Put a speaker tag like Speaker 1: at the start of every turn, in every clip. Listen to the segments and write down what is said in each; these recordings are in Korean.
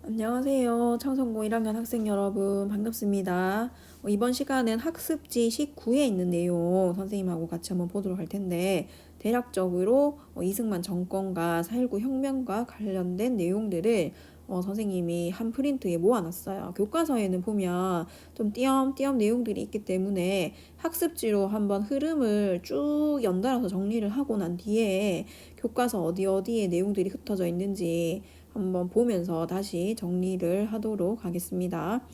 Speaker 1: 안녕하세요. 창성고 1학년 학생 여러분 반갑습니다. 이번 시간은 학습지 19에 있는 내용 선생님하고 같이 한번 보도록 할 텐데 대략적으로 이승만 정권과 4.19 혁명과 관련된 내용들을 선생님이 한 프린트에 모아놨어요. 교과서에는 보면 좀 띄엄띄엄 내용들이 있기 때문에 학습지로 한번 흐름을 쭉 연달아서 정리를 하고 난 뒤에 교과서 어디에 내용들이 흩어져 있는지 한번 보면서 다시 정리를 하도록 하겠습니다.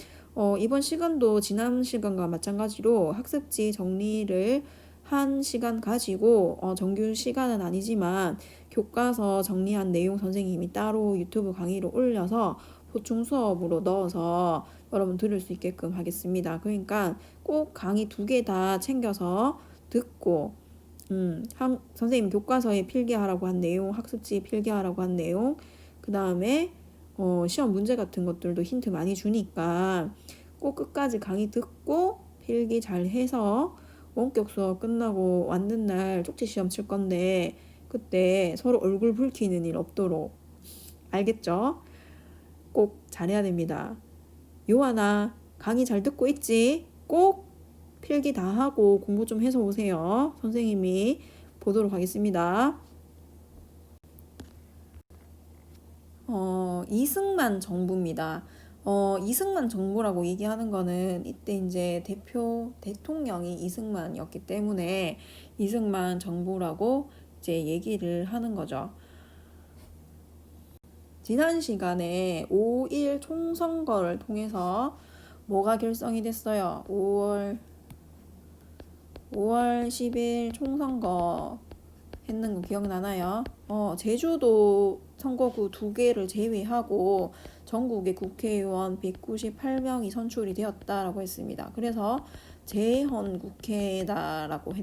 Speaker 1: 이번 시간도 지난 시간과 마찬가지로 학습지 정리를 한 시간 가지고 정규 시간은 아니지만 교과서 정리한 내용 선생님이 따로 유튜브 강의로 올려서 보충 수업으로 넣어서 여러분 들을 수 있게끔 하겠습니다. 그러니까 꼭 강의 2개 다 챙겨서 듣고 선생님 교과서에 필기하라고 한 내용, 학습지 필기하라고 한 내용, 그 다음에 시험 문제 같은 것들도 힌트 많이 주니까 꼭 끝까지 강의 듣고 필기 잘 해서 원격 수업 끝나고 왔는 날 쪽지 시험 칠 건데 그때 서로 얼굴 붉히는 일 없도록 알겠죠? 꼭 잘해야 됩니다. 요하나 강의 잘 듣고 있지? 꼭 필기 다 하고 공부 좀 해서 오세요. 선생님이 보도록 하겠습니다. 이승만 정부입니다. 이승만 정부라고 얘기하는 거는 이때 이제 대통령이 이승만이었기 때문에 이승만 정부라고 이제 얘기를 하는 거죠. 지난 시간에 5.1 총선거를 통해서 뭐가 결성이 됐어요? 5월 10일 총선거 했는 거 기억나나요? 제주도 선거구 2개를 제외하고 전국의 국회의원 198명이 선출이 되었다라고 했습니다. 그래서 재헌 국회다라고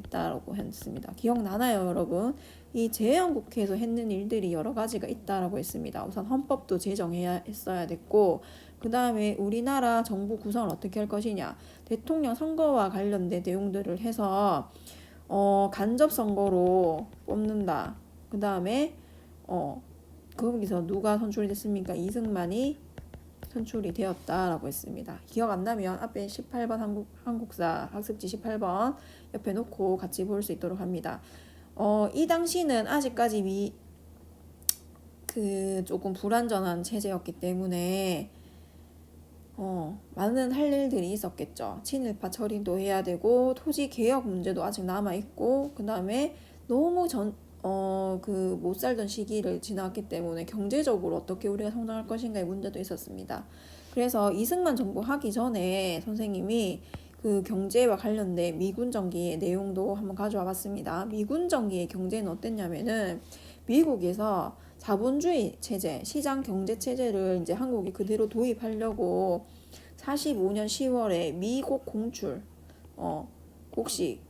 Speaker 1: 했습니다. 기억나나요, 여러분? 이 재헌 국회에서 했는 일들이 여러 가지가 있다라고 했습니다. 우선 헌법도 제정해야 했어야 됐고, 그 다음에 우리나라 정부 구성을 어떻게 할 것이냐, 대통령 선거와 관련된 내용들을 해서 간접 선거로 뽑는다. 그 다음에 거기서 누가 선출이 됐습니까? 이승만이 선출이 되었다라고 했습니다. 기억 안 나면 앞에 18번 한국사 학습지 18번 옆에 놓고 같이 볼 수 있도록 합니다. 이 당시는 아직까지 조금 불완전한 체제였기 때문에 많은 할 일들이 있었겠죠. 친일파 처리도 해야 되고 토지 개혁 문제도 아직 남아 있고 그 다음에 너무 못 살던 시기를 지났기 때문에 경제적으로 어떻게 우리가 성장할 것인가의 문제도 있었습니다. 그래서 이승만 정부 하기 전에 선생님이 그 경제와 관련된 미군 정기의 내용도 한번 가져와 봤습니다. 미군 정기의 경제는 어땠냐면은 미국에서 자본주의 체제, 시장 경제 체제를 이제 한국이 그대로 도입하려고 45년 10월에 미국 곡식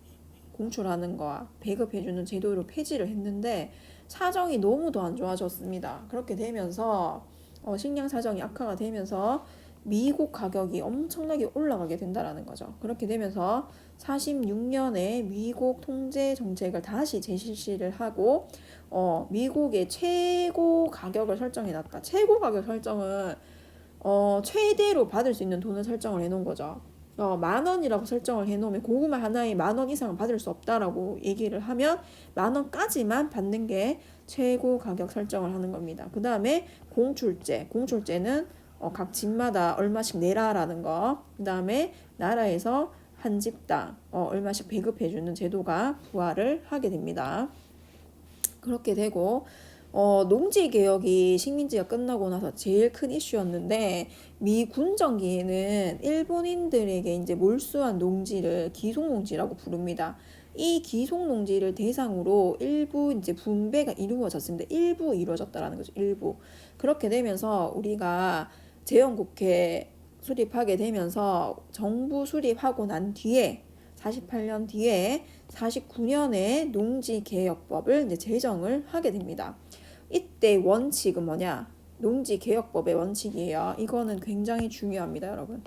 Speaker 1: 공출하는 거와 배급해주는 제도를 폐지를 했는데 사정이 너무 더 안 좋아졌습니다. 그렇게 되면서 식량 사정이 악화가 되면서 미국 가격이 엄청나게 올라가게 된다라는 거죠. 그렇게 되면서 46년에 미국 통제 정책을 다시 재실시를 하고 미국의 최고 가격을 설정해놨다. 최고 가격 설정은 최대로 받을 수 있는 돈을 설정을 해놓은 거죠. 10,000원이라고 설정을 해놓으면 고구마 하나에 10,000원 이상은 받을 수 없다라고 얘기를 하면 10,000원까지만 받는 게 최고 가격 설정을 하는 겁니다. 그 다음에 공출제는 각 집마다 얼마씩 내라라는 거. 그 다음에 나라에서 한 집당 얼마씩 배급해주는 제도가 부활을 하게 됩니다. 그렇게 되고 농지개혁이 식민지가 끝나고 나서 제일 큰 이슈였는데 미군 정기에는 일본인들에게 이제 몰수한 농지를 기속농지라고 부릅니다. 이 기속농지를 대상으로 일부 이제 분배가 이루어졌습니다. 일부 이루어졌다라는 거죠. 일부. 그렇게 되면서 우리가 재헌국회 수립하게 되면서 정부 수립하고 난 뒤에 48년 뒤에 49년에 농지개혁법을 이제 제정을 하게 됩니다. 이때 원칙은 뭐냐? 농지개혁법의 원칙이에요. 이거는 굉장히 중요합니다, 여러분.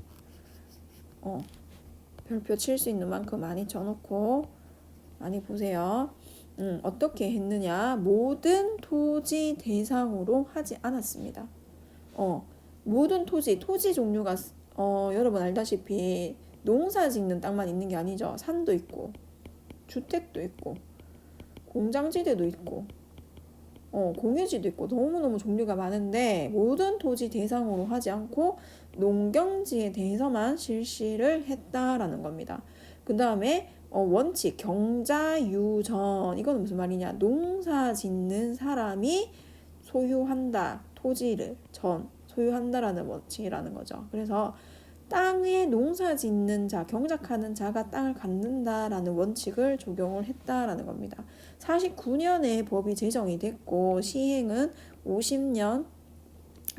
Speaker 1: 별표 칠 수 있는 만큼 많이 쳐놓고 많이 보세요. 어떻게 했느냐? 모든 토지 대상으로 하지 않았습니다. 모든 토지 종류가 여러분 알다시피 농사 짓는 땅만 있는 게 아니죠. 산도 있고 주택도 있고 공장지대도 있고 공유지도 있고 너무너무 종류가 많은데 모든 토지 대상으로 하지 않고 농경지에 대해서만 실시를 했다라는 겁니다. 그 다음에 원칙 경자유전 이거는 무슨 말이냐 농사 짓는 사람이 소유한다 토지를 소유한다라는 원칙이라는 거죠. 그래서 땅에 농사 짓는 자, 경작하는 자가 땅을 갖는다라는 원칙을 적용을 했다라는 겁니다. 49년에 법이 제정이 됐고 시행은 50년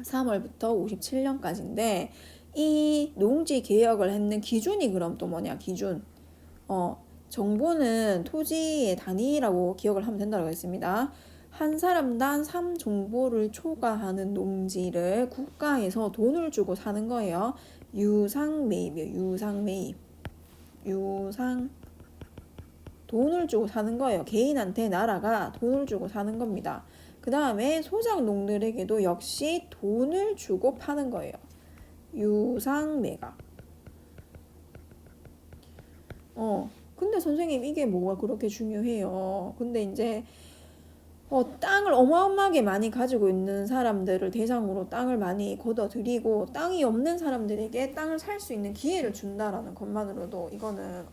Speaker 1: 3월부터 57년까지인데 이 농지 개혁을 했는 기준이 그럼 또 뭐냐? 기준. 정보는 토지의 단위라고 기억을 하면 된다고 했습니다. 한 사람당 3정보를 초과하는 농지를 국가에서 돈을 주고 사는 거예요. 유상매입이에요. 돈을 주고 사는 거예요. 개인한테 나라가 돈을 주고 사는 겁니다. 그 다음에 소작농들에게도 역시 돈을 주고 파는 거예요. 유상매각. 근데 선생님 이게 뭐가 그렇게 중요해요? 근데 이제 땅을 어마어마하게 많이 가지고 있는 사람들을 대상으로 땅을 많이 걷어들이고 땅이 없는 사람들에게 땅을 살 수 있는 기회를 준다라는 것만으로도 이거는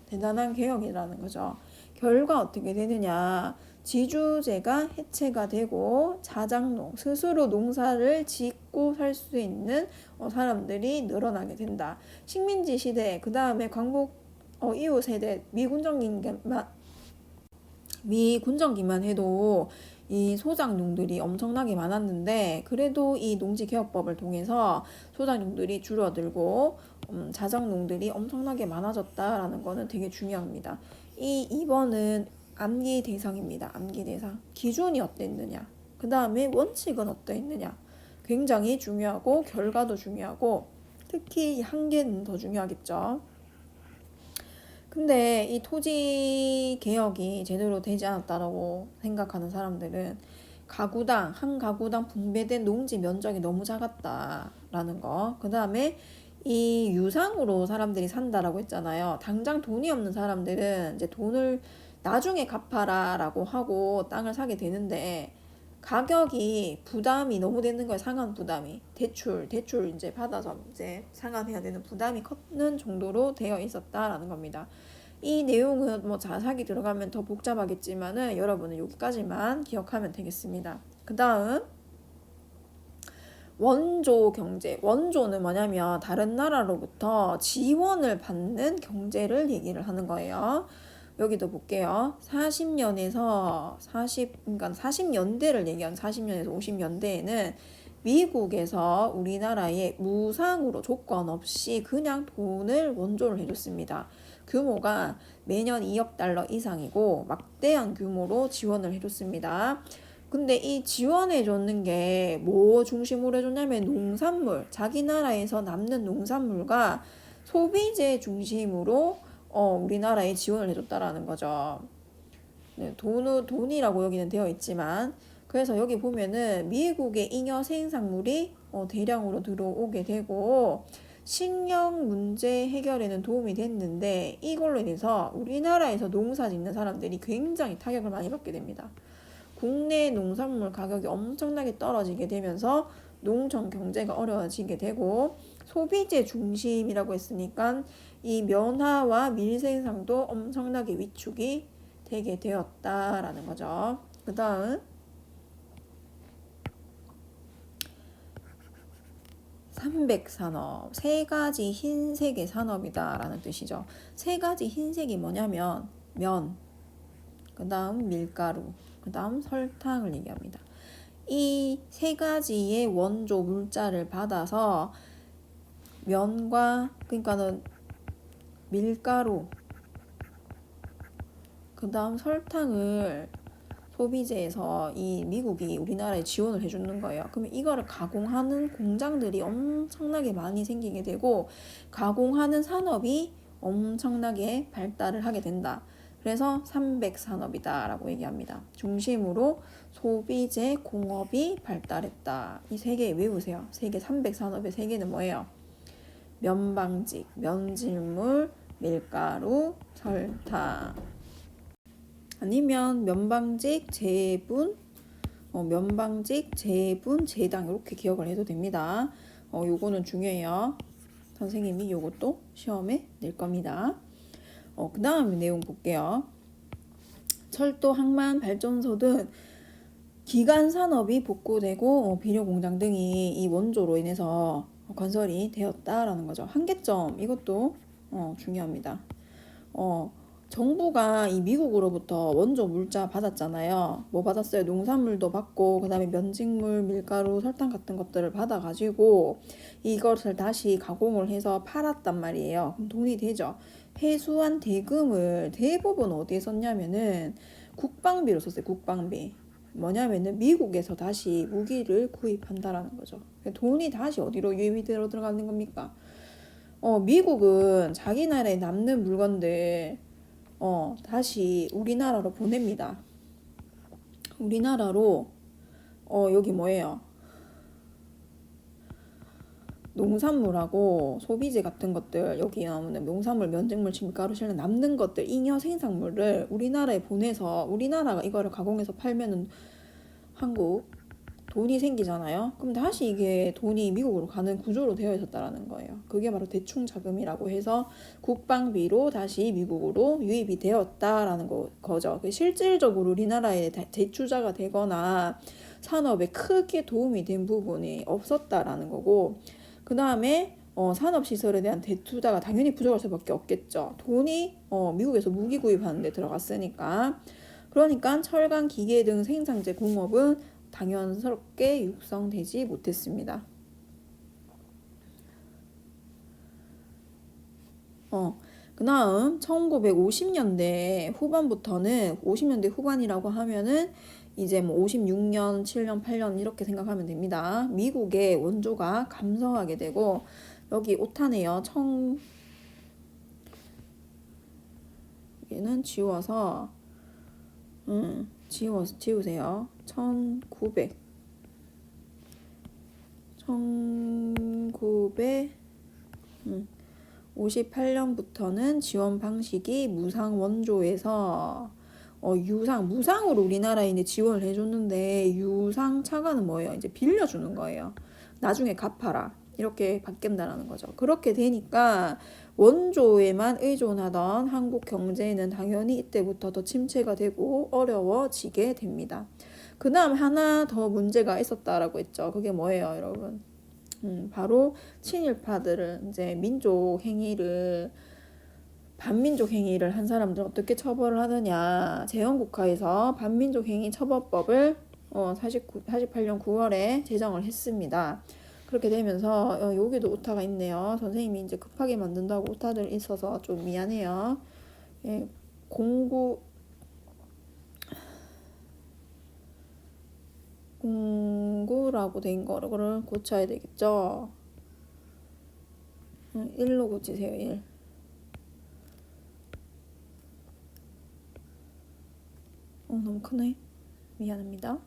Speaker 1: 대단한 개혁이라는 거죠. 결과 어떻게 되느냐? 지주제가 해체가 되고 자작농, 스스로 농사를 짓고 살 수 있는 사람들이 늘어나게 된다. 식민지 시대, 그 다음에 광복 이후 세대, 미군정기만 해도 이 소작농들이 엄청나게 많았는데 그래도 이 농지개혁법을 통해서 소작농들이 줄어들고 자작농들이 엄청나게 많아졌다라는 거는 되게 중요합니다. 2번은 암기 대상입니다. 암기 대상. 기준이 어땠느냐. 그 다음에 원칙은 어떠했느냐. 굉장히 중요하고 결과도 중요하고 특히 한계는 더 중요하겠죠. 근데 이 토지 개혁이 제대로 되지 않았다고 생각하는 사람들은 한 가구당 분배된 농지 면적이 너무 작았다라는 거. 그 다음에 이 유상으로 사람들이 산다라고 했잖아요. 당장 돈이 없는 사람들은 이제 돈을 나중에 갚아라라고 하고 땅을 사게 되는데 가격이 부담이 너무 되는 거예요. 상환 부담이. 대출 이제 받아서 이제 상환해야 되는 부담이 컸는 정도로 되어 있었다라는 겁니다. 이 내용은 뭐 자세하게 들어가면 더 복잡하겠지만은 여러분은 여기까지만 기억하면 되겠습니다. 그 다음 원조 경제. 원조는 뭐냐면 다른 나라로부터 지원을 받는 경제를 얘기를 하는 거예요. 여기도 볼게요. 40년에서 40년대를 얘기한 40년에서 50년대에는 미국에서 우리나라에 무상으로 조건 없이 그냥 돈을 원조를 해줬습니다. 규모가 매년 2억 달러 이상이고 막대한 규모로 지원을 해줬습니다. 근데 이 지원해줬는 게 뭐 중심으로 해줬냐면 농산물, 자기 나라에서 남는 농산물과 소비재 중심으로 우리나라에 지원을 해줬다라는 거죠. 네, 돈이라고 여기는 되어 있지만 그래서 여기 보면은 미국의 잉여 생산물이 대량으로 들어오게 되고 식량 문제 해결에는 도움이 됐는데 이걸로 인해서 우리나라에서 농사 짓는 사람들이 굉장히 타격을 많이 받게 됩니다. 국내 농산물 가격이 엄청나게 떨어지게 되면서 농촌 경제가 어려워지게 되고 소비재 중심이라고 했으니까 이 면화와 밀생산도 엄청나게 위축이 되게 되었다라는 거죠. 그 다음 300산업, 세 가지 흰색의 산업이다 라는 뜻이죠. 세 가지 흰색이 뭐냐면 면, 그 다음 밀가루, 그 다음 설탕을 얘기합니다. 이 세 가지의 원조 물자를 받아서 면과 그러니까는 밀가루, 그 다음 설탕을 소비재에서 이 미국이 우리나라에 지원을 해주는 거예요. 그러면 이거를 가공하는 공장들이 엄청나게 많이 생기게 되고 가공하는 산업이 엄청나게 발달을 하게 된다. 그래서 300산업이다라고 얘기합니다. 중심으로 소비재 공업이 발달했다. 이 세 개 외우세요. 세 개, 300산업의 세 개는 뭐예요? 면방직, 면질물, 밀가루, 설탕. 아니면 면방직, 제분, 면방직, 제분, 제당 이렇게 기억을 해도 됩니다. 요거는 중요해요. 선생님이 요것도 시험에 낼 겁니다. 그 다음 내용 볼게요. 철도, 항만, 발전소 등 기간 산업이 복구되고 비료공장 등이 이 원조로 인해서 건설이 되었다라는 거죠. 한계점 이것도 중요합니다. 정부가 이 미국으로부터 원조 물자 받았잖아요. 뭐 받았어요? 농산물도 받고 그다음에 면직물, 밀가루, 설탕 같은 것들을 받아가지고 이것을 다시 가공을 해서 팔았단 말이에요. 그럼 돈이 되죠. 회수한 대금을 대부분 어디에 썼냐면은 국방비로 썼어요. 국방비. 뭐냐면은 미국에서 다시 무기를 구입한다라는 거죠. 돈이 다시 어디로 유입이 들어가는 겁니까? 미국은 자기 나라에 남는 물건들 다시 우리나라로 보냅니다. 우리나라로 여기 뭐예요? 농산물하고 소비재 같은 것들 여기 나오는 농산물, 면직물, 밀가루, 실내 남는 것들 잉여 생산물을 우리나라에 보내서 우리나라가 이거를 가공해서 팔면은 한국 돈이 생기잖아요. 그럼 다시 이게 돈이 미국으로 가는 구조로 되어 있었다라는 거예요. 그게 바로 대충 자금이라고 해서 국방비로 다시 미국으로 유입이 되었다라는 거죠. 실질적으로 우리나라에 대출자가 되거나 산업에 크게 도움이 된 부분이 없었다라는 거고, 그 다음에 산업시설에 대한 대투자가 당연히 부족할 수밖에 없겠죠. 돈이 미국에서 무기 구입하는 데 들어갔으니까. 그러니까 철강, 기계 등 생산재 공업은 당연스럽게 육성되지 못했습니다. 그 다음 1950년대 후반부터는 50년대 후반이라고 하면은 이제 뭐 56년, 7년, 8년 이렇게 생각하면 됩니다. 미국의 원조가 감소하게 되고 여기 오타네요. 얘는 지워서 지우세요. 1958년부터는 지원 방식이 무상 원조에서 무상으로 우리나라에 이제 지원을 해줬는데 유상차가는 뭐예요? 이제 빌려주는 거예요. 나중에 갚아라. 이렇게 바뀐다라는 거죠. 그렇게 되니까 원조에만 의존하던 한국 경제는 당연히 이때부터 더 침체가 되고 어려워지게 됩니다. 그 다음 하나 더 문제가 있었다라고 했죠. 그게 뭐예요, 여러분? 바로 친일파들을 이제 반민족 행위를 한 사람들 어떻게 처벌을 하느냐. 재헌국화에서 반민족 행위 처벌법을 48년 9월에 제정을 했습니다. 그렇게 되면서 여기도 오타가 있네요. 선생님이 이제 급하게 만든다고 오타들 있어서 좀 미안해요. 예, 공구라고 된 거를 고쳐야 되겠죠. 1로 고치세요. 1. 너무 크네. 미안합니다.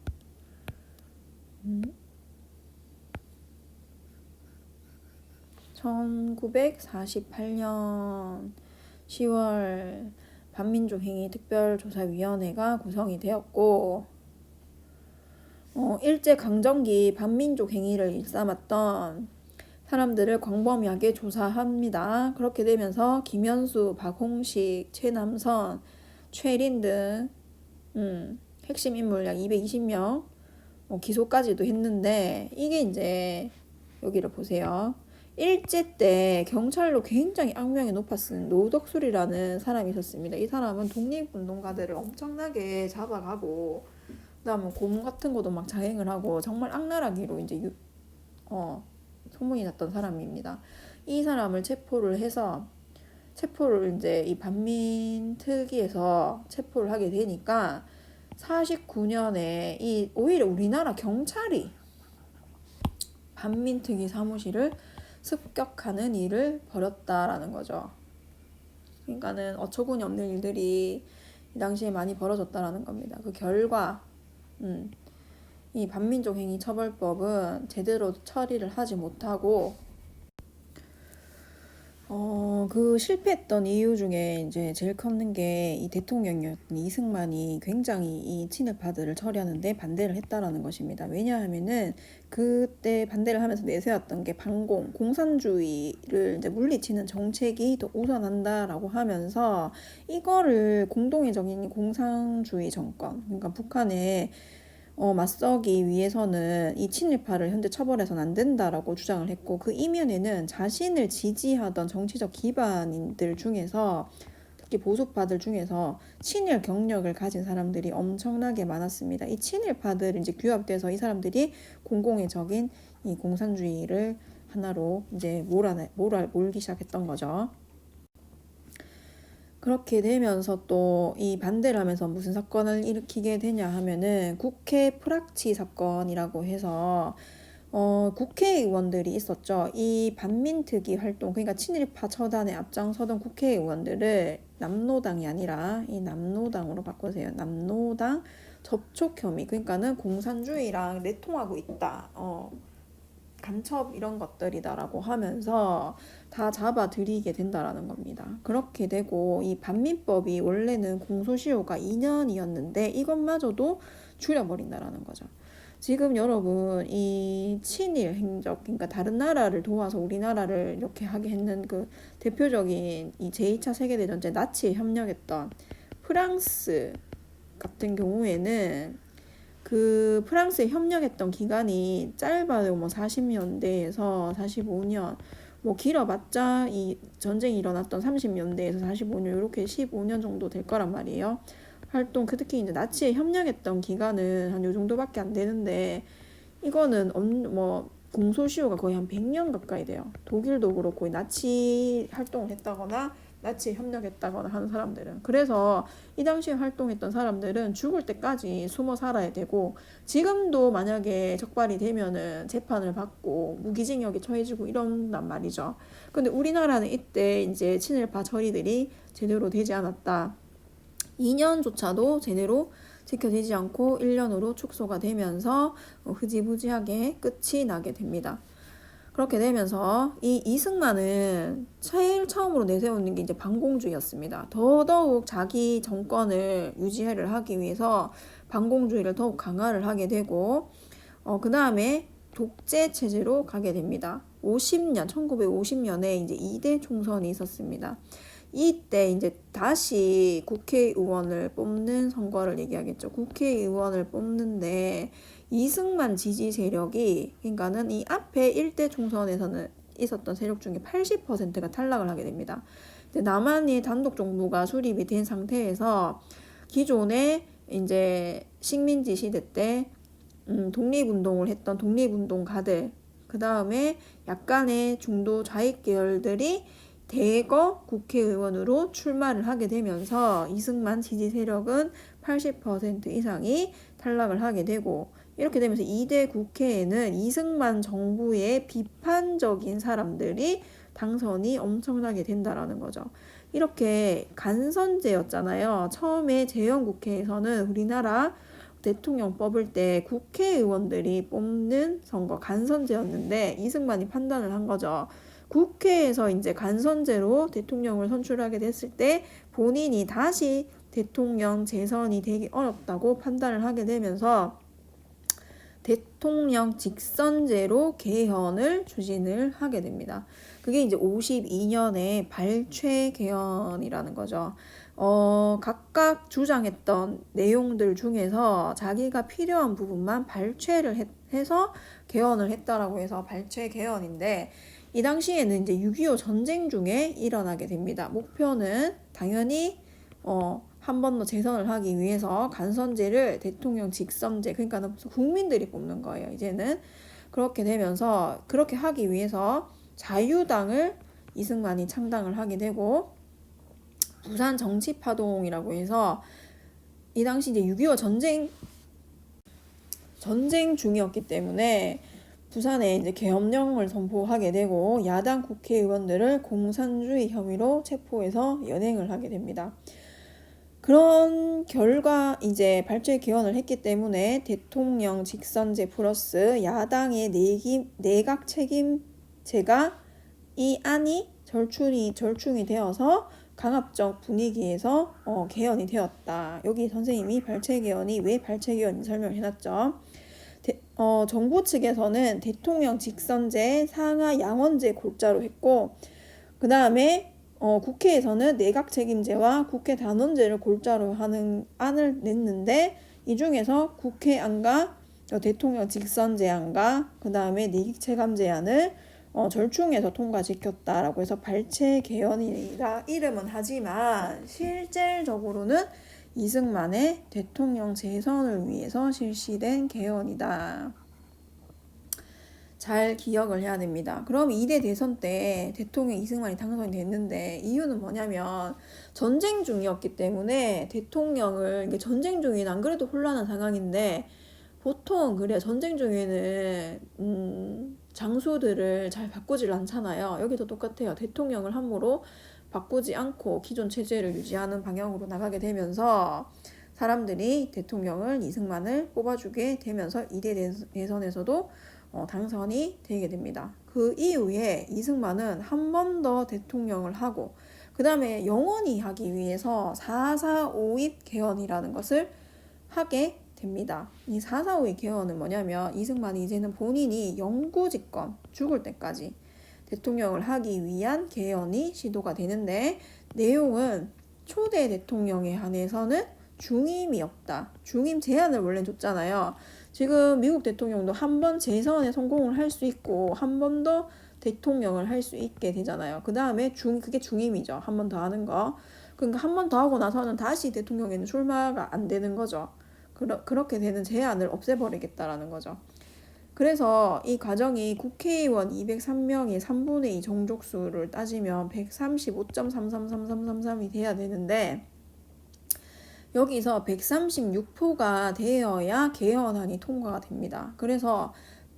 Speaker 1: 1948년 10월 반민족행위 특별조사위원회가 구성이 되었고 일제강점기 반민족 행위를 일삼았던 사람들을 광범위하게 조사합니다. 그렇게 되면서 김현수, 박홍식, 최남선, 최린 등 핵심 인물 약 220명 기소까지도 했는데 이게 이제 여기를 보세요. 일제 때 경찰로 굉장히 악명이 높았은 노덕술이라는 사람이 있었습니다. 이 사람은 독립운동가들을 엄청나게 잡아가고 그다음에 고문 같은 것도 막 자행을 하고 정말 악랄하기로 이제 소문이 났던 사람입니다. 이 사람을 체포를 이제 이 반민특위에서 체포를 하게 되니까 49년에 오히려 우리나라 경찰이 반민특위 사무실을 습격하는 일을 벌였다라는 거죠. 그러니까는 어처구니 없는 일들이 이 당시에 많이 벌어졌다라는 겁니다. 그 결과 이 반민족 행위 처벌법은 제대로 처리를 하지 못하고 그 실패했던 이유 중에 이제 제일 컸는 게 이 대통령이었던 이승만이 굉장히 이 친일파들을 처리하는데 반대를 했다라는 것입니다. 왜냐하면은 그때 반대를 하면서 내세웠던 게 공산주의를 이제 물리치는 정책이 더 우선한다라고 하면서 이거를 공동의 적인 공산주의 정권, 그러니까 북한에 맞서기 위해서는 이 친일파를 현재 처벌해서는 안 된다라고 주장을 했고, 그 이면에는 자신을 지지하던 정치적 기반인들 중에서 특히 보수파들 중에서 친일 경력을 가진 사람들이 엄청나게 많았습니다. 이 친일파들 이제 규합돼서 이 사람들이 공공의 적인 이 공산주의를 하나로 이제 몰기 시작했던 거죠. 그렇게 되면서 또 이 반대를 하면서 무슨 사건을 일으키게 되냐 하면은 국회 프락치 사건이라고 해서 국회의원들이 있었죠. 이 반민특위 활동, 그러니까 친일파 처단에 앞장서던 국회의원들을 남노당이 아니라 이 남노당으로 바꾸세요. 남노당 접촉 혐의, 그러니까는 공산주의랑 내통하고 있다. 간첩 이런 것들이다라고 하면서 다 잡아들이게 된다라는 겁니다. 그렇게 되고 이 반민법이 원래는 공소시효가 2년이었는데 이것마저도 줄여버린다라는 거죠. 지금 여러분 이 친일 행적, 그러니까 다른 나라를 도와서 우리나라를 이렇게 하게 했는 그 대표적인 이 제2차 세계대전 때 나치에 협력했던 프랑스 같은 경우에는 그 프랑스에 협력했던 기간이 짧아도 뭐 40년대에서 45년, 뭐 길어봤자 이 전쟁이 일어났던 30년대에서 45년, 이렇게 15년 정도 될 거란 말이에요. 활동, 특히 이제 나치에 협력했던 기간은 한 요 정도밖에 안 되는데 이거는 뭐 공소시효가 거의 한 100년 가까이 돼요. 독일도 그렇고 나치 활동을 했다거나 나치에 협력했다거나 하는 사람들은. 그래서 이 당시에 활동했던 사람들은 죽을 때까지 숨어 살아야 되고, 지금도 만약에 적발이 되면은 재판을 받고 무기징역에 처해지고 이런단 말이죠. 근데 우리나라는 이때 이제 친일파 처리들이 제대로 되지 않았다. 2년조차도 제대로 지켜지지 않고 1년으로 축소가 되면서 흐지부지하게 끝이 나게 됩니다. 그렇게 되면서 이 이승만은 제일 처음으로 내세우는 게 이제 반공주의였습니다. 더더욱 자기 정권을 유지를 하기 위해서 반공주의를 더욱 강화를 하게 되고, 그 다음에 독재 체제로 가게 됩니다. 1950년에 이제 2대 총선이 있었습니다. 이때 이제 다시 국회의원을 뽑는 선거를 얘기하겠죠. 국회의원을 뽑는데 이승만 지지 세력이, 그러니까는 이 앞에 1대 총선에서는 있었던 세력 중에 80%가 탈락을 하게 됩니다. 남한이 단독 정부가 수립이 된 상태에서 기존에 이제 식민지 시대 때 독립운동을 했던 독립운동가들, 그 다음에 약간의 중도 좌익 계열들이 대거 국회의원으로 출마를 하게 되면서 이승만 지지 세력은 80% 이상이 탈락을 하게 되고, 이렇게 되면서 2대 국회에는 이승만 정부의 비판적인 사람들이 당선이 엄청나게 된다라는 거죠. 이렇게 간선제였잖아요. 처음에 재헌국회에서는 우리나라 대통령 뽑을 때 국회의원들이 뽑는 선거 간선제였는데 이승만이 판단을 한 거죠. 국회에서 이제 간선제로 대통령을 선출하게 됐을 때 본인이 다시 대통령 재선이 되기 어렵다고 판단을 하게 되면서 대통령 직선제로 개헌을 추진을 하게 됩니다. 그게 이제 52년에 발췌 개헌이라는 거죠. 각각 주장했던 내용들 중에서 자기가 필요한 부분만 발췌를 해서 개헌을 했다라고 해서 발췌 개헌인데, 이 당시에는 이제 6.25 전쟁 중에 일어나게 됩니다. 목표는 당연히 한 번 더 재선을 하기 위해서 간선제를 대통령 직선제, 그러니까 국민들이 뽑는 거예요. 이제는 그렇게 되면서 그렇게 하기 위해서 자유당을 이승만이 창당을 하게 되고, 부산 정치파동이라고 해서 이 당시 이제 6.25 전쟁 중이었기 때문에 부산에 이제 계엄령을 선포하게 되고 야당 국회의원들을 공산주의 혐의로 체포해서 연행을 하게 됩니다. 그런 결과 이제 발췌 개헌을 했기 때문에 대통령 직선제 플러스 야당의 내각 책임제가 이 안이 절충이 되어서 강압적 분위기에서 개헌이 되었다. 여기 선생님이 발췌 개헌이 왜 발췌 개헌인지 설명을 해놨죠. 정부 측에서는 대통령 직선제 상하 양원제 골자로 했고, 그 다음에 국회에서는 내각 책임제와 국회 단원제를 골자로 하는 안을 냈는데, 이 중에서 국회안과 대통령 직선제안과 그 다음에 내각 체감제안을 절충해서 통과시켰다라고 해서 발췌 개헌이라 이름은 하지만 실질적으로는 이승만의 대통령 재선을 위해서 실시된 개헌이다. 잘 기억을 해야 됩니다. 그럼 2대 대선 때 대통령 이승만이 당선이 됐는데 이유는 뭐냐면 전쟁 중이었기 때문에 대통령을, 이게 전쟁 중에는 안 그래도 혼란한 상황인데 보통 그래 전쟁 중에는 장소들을 잘 바꾸질 않잖아요. 여기도 똑같아요. 대통령을 함부로 바꾸지 않고 기존 체제를 유지하는 방향으로 나가게 되면서 사람들이 대통령을 이승만을 뽑아주게 되면서 2대 대선에서도 당선이 되게 됩니다. 그 이후에 이승만은 한 번 더 대통령을 하고 그 다음에 영원히 하기 위해서 4.4.5입 개헌이라는 것을 하게 됩니다. 이 4.4.5입 개헌은 뭐냐면 이승만이 이제는 본인이 영구집권 죽을 때까지 대통령을 하기 위한 개헌이 시도가 되는데 내용은 초대 대통령에 한해서는 중임이 없다. 중임 제한을 원래 줬잖아요. 지금 미국 대통령도 한 번 재선에 성공을 할 수 있고 한 번 더 대통령을 할 수 있게 되잖아요. 그 다음에 그게 중임이죠. 한 번 더 하는 거. 그러니까 한 번 더 하고 나서는 다시 대통령에는 출마가 안 되는 거죠. 그렇게 되는 제한을 없애버리겠다라는 거죠. 그래서 이 과정이 국회의원 203명이 3분의 2 정족수를 따지면 135.333333이 돼야 되는데 여기서 136표가 되어야 개헌안이 통과가 됩니다. 그래서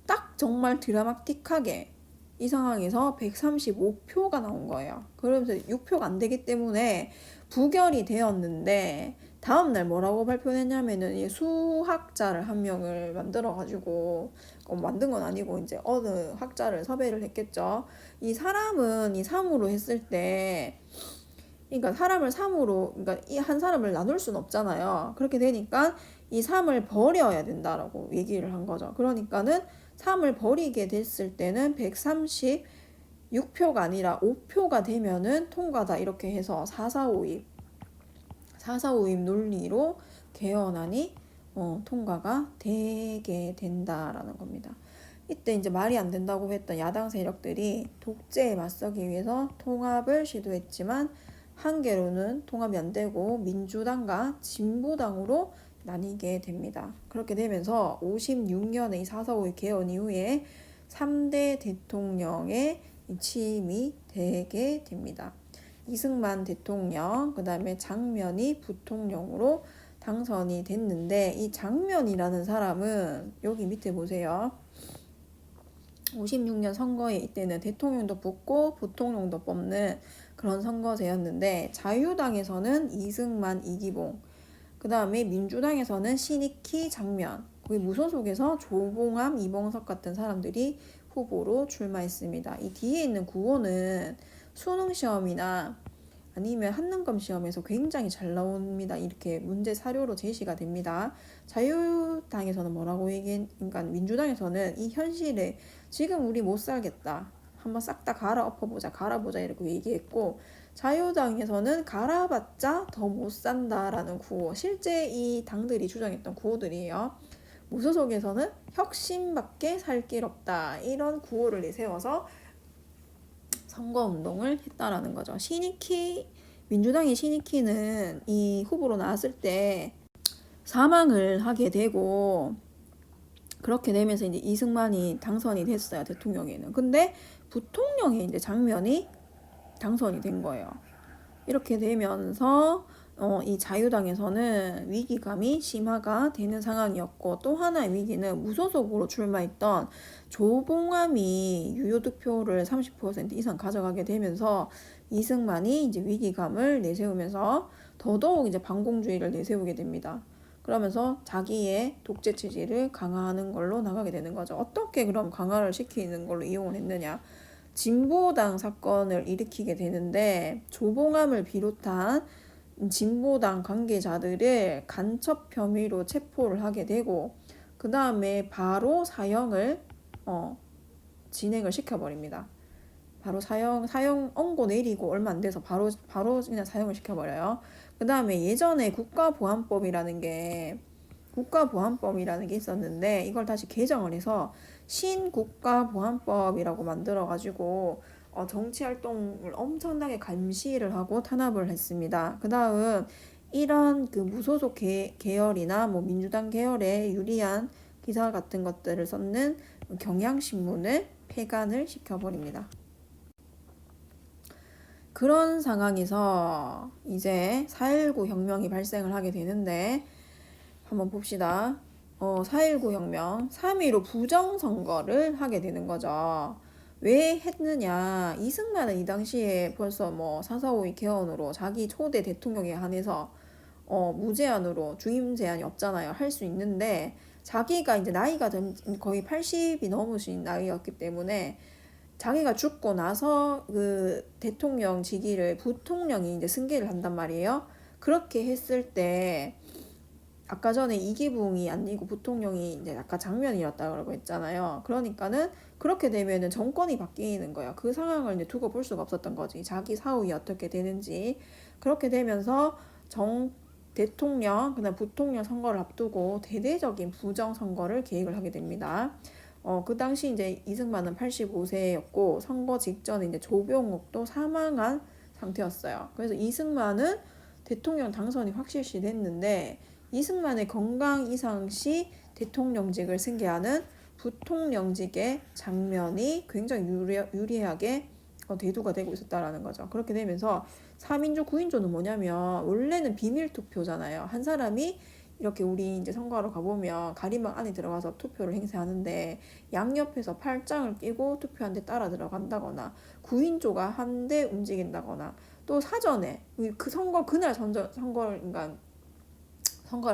Speaker 1: 딱 정말 드라마틱하게 이 상황에서 135표가 나온 거예요. 그러면서 6표가 안 되기 때문에 부결이 되었는데 다음날 뭐라고 발표했냐면은 수학자를 한 명을 만들어가지고 만든 건 아니고 이제 어느 학자를 섭외를 했겠죠. 이 사람은 이 3으로 했을 때 그러니까 사람을 3으로, 그러니까 이 한 사람을 나눌 수는 없잖아요. 그렇게 되니까 이 3을 버려야 된다라고 얘기를 한 거죠. 그러니까는 3을 버리게 됐을 때는 136표가 아니라 5표가 되면은 통과다 이렇게 해서 4.4.5입 논리로 개헌안이 통과가 되게 된다라는 겁니다. 이때 이제 말이 안 된다고 했던 야당 세력들이 독재에 맞서기 위해서 통합을 시도했지만 한계로는 통합이 안 되고 민주당과 진보당으로 나뉘게 됩니다. 그렇게 되면서 56년에 이 4.4.5 개헌 이후에 3대 대통령의 취임이 되게 됩니다. 이승만 대통령, 그 다음에 장면이 부통령으로 당선이 됐는데 이 장면이라는 사람은 여기 밑에 보세요. 56년 선거에 이때는 대통령도 뽑고 부통령도 뽑는 그런 선거제였는데 자유당에서는 이승만, 이기봉, 그 다음에 민주당에서는 신익희, 장면, 거기 무소속에서 조봉암, 이봉석 같은 사람들이 후보로 출마했습니다. 이 뒤에 있는 구호는 수능시험이나 아니면 한능검 시험에서 굉장히 잘 나옵니다. 이렇게 문제 사료로 제시가 됩니다. 자유당에서는 뭐라고 그러니까 민주당에서는 이 현실에 지금 우리 못 살겠다. 한번 싹 다 갈아보자 이렇게 얘기했고 자유당에서는 갈아봤자 더 못 산다라는 구호, 실제 이 당들이 주장했던 구호들이에요. 무소속에서는 혁신밖에 살 길 없다 이런 구호를 내세워서 선거운동을 했다라는 거죠. 민주당의 신익희는 이 후보로 나왔을 때 사망을 하게 되고 그렇게 되면서 이제 이승만이 당선이 됐어요. 대통령에는. 근데 부통령에 이제 장면이 당선이 된 거예요. 이렇게 되면서 이 자유당에서는 위기감이 심화가 되는 상황이었고, 또 하나의 위기는 무소속으로 출마했던 조봉암이 유효득표를 30% 이상 가져가게 되면서 이승만이 이제 위기감을 내세우면서 더더욱 이제 반공주의를 내세우게 됩니다. 그러면서 자기의 독재 체제를 강화하는 걸로 나가게 되는 거죠. 어떻게 그럼 강화를 시키는 걸로 이용을 했느냐? 진보당 사건을 일으키게 되는데, 조봉암을 비롯한 진보당 관계자들을 간첩 혐의로 체포를 하게 되고, 그 다음에 바로 사형을 진행을 시켜버립니다. 바로 사형 언고 내리고 얼마 안 돼서 바로 그냥 사형을 시켜버려요. 그 다음에 예전에 국가보안법이라는 게 있었는데, 이걸 다시 개정을 해서 신국가보안법이라고 만들어가지고 정치 활동을 엄청나게 감시를 하고 탄압을 했습니다. 그 다음 이런 그 무소속 계열이나 뭐 민주당 계열에 유리한 기사 같은 것들을 썼는 경향신문을 폐간을 시켜버립니다. 그런 상황에서 이제 4.19 혁명이 발생을 하게 되는데, 한번 봅시다. 4.19 혁명, 3.15 부정선거를 하게 되는 거죠. 왜 했느냐? 이승만은 이 당시에 벌써 뭐 4.4.5의 개헌으로 자기 초대 대통령에 한해서 무제한으로 중임 제한이 없잖아요. 할 수 있는데, 자기가 이제 나이가 거의 80이 넘으신 나이였기 때문에 자기가 죽고 나서 그 대통령 직위를 부통령이 이제 승계를 한단 말이에요. 그렇게 했을 때 아까 전에 이기붕이 아니고 부통령이 이제 아까 장면이었다고 했잖아요. 그러니까는 그렇게 되면은 정권이 바뀌는 거예요. 그 상황을 이제 두고 볼 수가 없었던 거지. 자기 사후이 어떻게 되는지. 그렇게 되면서 대통령, 그다음 부통령 선거를 앞두고 대대적인 부정 선거를 계획을 하게 됩니다. 그 당시 이제 이승만은 85세였고 선거 직전에 이제 조병옥도 사망한 상태였어요. 그래서 이승만은 대통령 당선이 확실시 됐는데, 이승만의 건강 이상 시 대통령직을 승계하는 부통령직의 장면이 굉장히 유리하게 대두가 되고 있었다라는 거죠. 그렇게 되면서 4민조 9인조는 뭐냐면, 원래는 비밀 투표잖아요. 한 사람이 이렇게 우리 이제 선거하러 가보면 가림막 안에 들어가서 투표를 행사하는데, 양옆에서 팔짱을 끼고 투표한 데 따라 들어간다거나 9인조가 한 대 움직인다거나, 또 사전에 그 선거 그날 선거를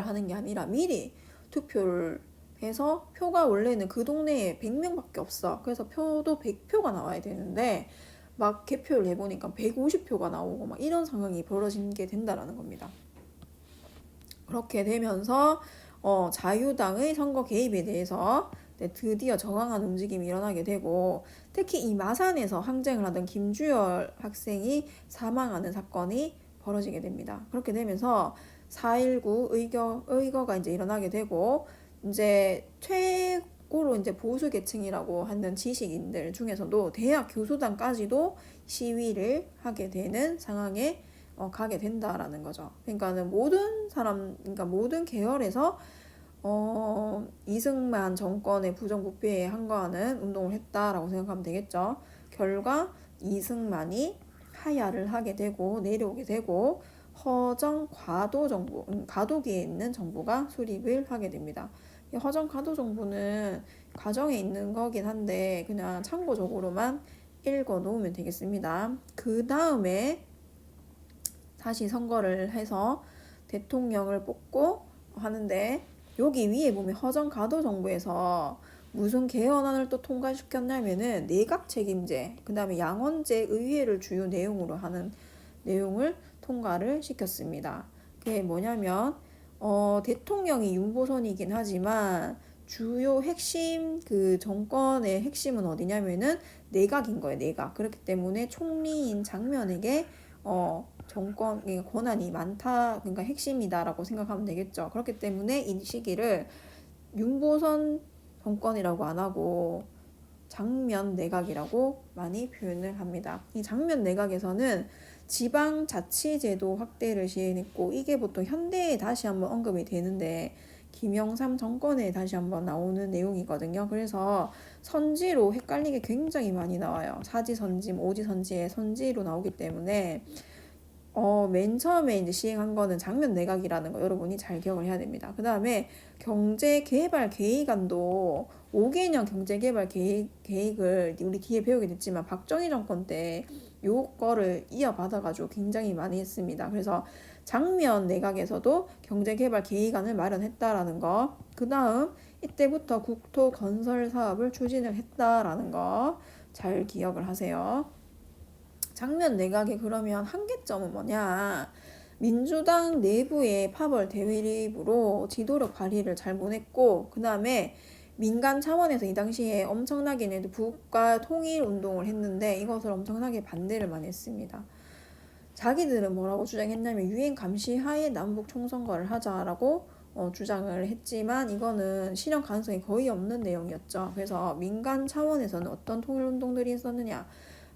Speaker 1: 하는 게 아니라 미리 투표를 해서, 표가 원래는 그 동네에 100명밖에 없어. 그래서 표도 100표가 나와야 되는데 막 개표를 해보니까 150표가 나오고 막 이런 상황이 벌어지게 된다라는 겁니다. 그렇게 되면서 자유당의 선거 개입에 대해서 드디어 저항하는 움직임이 일어나게 되고, 특히 이 마산에서 항쟁을 하던 김주열 학생이 사망하는 사건이 벌어지게 됩니다. 그렇게 되면서 4.19 의거가 이제 일어나게 되고, 이제 최고로 이제 보수 계층이라고 하는 지식인들 중에서도 대학 교수단까지도 시위를 하게 되는 상황에 가게 된다라는 거죠. 그러니까는 그러니까 모든 계열에서 이승만 정권의 부정부패에 항거하는 운동을 했다라고 생각하면 되겠죠. 결과 이승만이 하야를 하게 되고 내려오게 되고, 허정 과도 정부, 과도기에 있는 정부가 수립을 하게 됩니다. 이 허정 과도 정부는 가정에 있는 거긴 한데 그냥 참고적으로만 읽어 놓으면 되겠습니다. 그 다음에 다시 선거를 해서 대통령을 뽑고 하는데, 여기 위에 보면 허정 과도 정부에서 무슨 개헌안을 또 통과시켰냐면은 내각 책임제, 그 다음에 양원제 의회를 주요 내용으로 하는 내용을 통과를 시켰습니다. 그게 뭐냐면 대통령이 윤보선이긴 하지만 주요 핵심 그 정권의 핵심은 어디냐면은 내각인 거예요. 내각. 그렇기 때문에 총리인 장면에게 정권 권한이 많다, 그러니까 핵심이다라고 생각하면 되겠죠. 그렇기 때문에 이 시기를 윤보선 정권이라고 안 하고 장면 내각이라고 많이 표현을 합니다. 이 장면 내각에서는 지방자치제도 확대를 시행했고, 이게 보통 현대에 다시 한번 언급이 되는데 김영삼 정권에 다시 한번 나오는 내용이거든요. 그래서 선지로 헷갈리게 굉장히 많이 나와요. 사지선지, 오지선지의 선지로 나오기 때문에 맨 처음에 이제 시행한 거는 장면 내각이라는 거 여러분이 잘 기억을 해야 됩니다. 그 다음에 경제개발 계획안도 5개년 경제개발 계획을 우리 뒤에 배우게 됐지만 박정희 정권 때 요거를 이어받아가지고 굉장히 많이 했습니다. 그래서 장면 내각에서도 경제개발 계획안을 마련했다라는 거. 그 다음 이때부터 국토 건설 사업을 추진을 했다라는 거 잘 기억을 하세요. 장면 내각의 그러면 한계점은 뭐냐? 민주당 내부의 파벌 대립으로 지도력 발휘를 잘 못했고, 그 다음에 민간 차원에서 이 당시에 엄청나게 북과 통일 운동을 했는데 이것을 엄청나게 반대를 많이 했습니다. 자기들은 뭐라고 주장했냐면 유엔 감시 하에 남북 총선거를 하자라고 주장을 했지만 이거는 실현 가능성이 거의 없는 내용이었죠. 그래서 민간 차원에서는 어떤 통일 운동들이 있었느냐?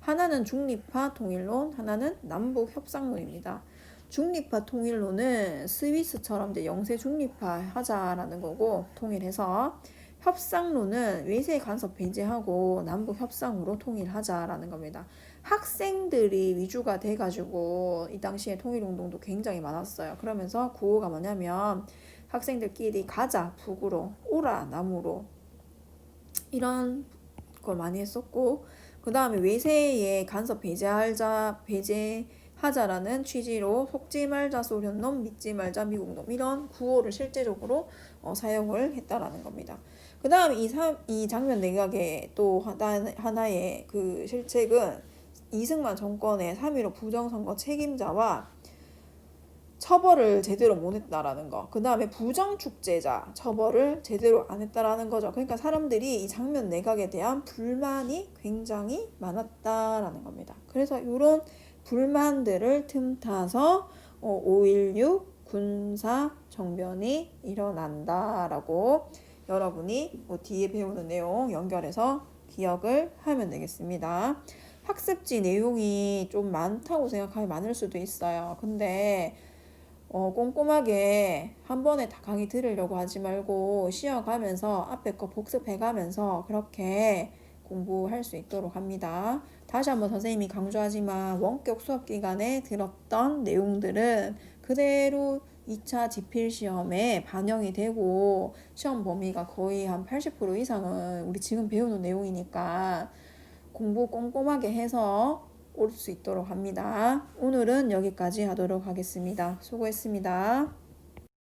Speaker 1: 하나는 중립화 통일론, 하나는 남북 협상론입니다. 중립화 통일론은 스위스처럼 이제 영세 중립화 하자라는 거고 통일해서 협상론은 외세 간섭 배제하고 남북 협상으로 통일하자라는 겁니다. 학생들이 위주가 돼가지고 이 당시에 통일운동도 굉장히 많았어요. 그러면서 구호가 뭐냐면 학생들끼리 가자 북으로 오라 남으로 이런 걸 많이 했었고 그 다음에 외세의 간섭 배제하자라는 취지로 속지 말자 소련놈 믿지 말자 미국놈 이런 구호를 실제적으로 사용을 했다라는 겁니다. 그 다음에 이 장면 내각의 또 하나의 그 실책은 이승만 정권의 3.15 부정선거 책임자와 처벌을 제대로 못했다라는 거. 그 다음에 부정축제자 처벌을 제대로 안 했다라는 거죠. 그러니까 사람들이 이 장면 내각에 대한 불만이 굉장히 많았다라는 겁니다. 그래서 이런 불만들을 틈타서 5.16 군사 정변이 일어난다라고 여러분이 뒤에 배우는 내용 연결해서 기억을 하면 되겠습니다. 학습지 내용이 좀 많다고 생각하면 많을 수도 있어요. 근데 꼼꼼하게 한 번에 다 강의 들으려고 하지 말고 쉬어가면서 앞에 거 복습해가면서 그렇게 공부할 수 있도록 합니다. 다시 한번 선생님이 강조하지만 원격 수업 기간에 들었던 내용들은 그대로 2차 지필 시험에 반영이 되고 시험 범위가 거의 한 80% 이상은 우리 지금 배우는 내용이니까 공부 꼼꼼하게 해서 올 수 있도록 합니다. 오늘은 여기까지 하도록 하겠습니다. 수고했습니다.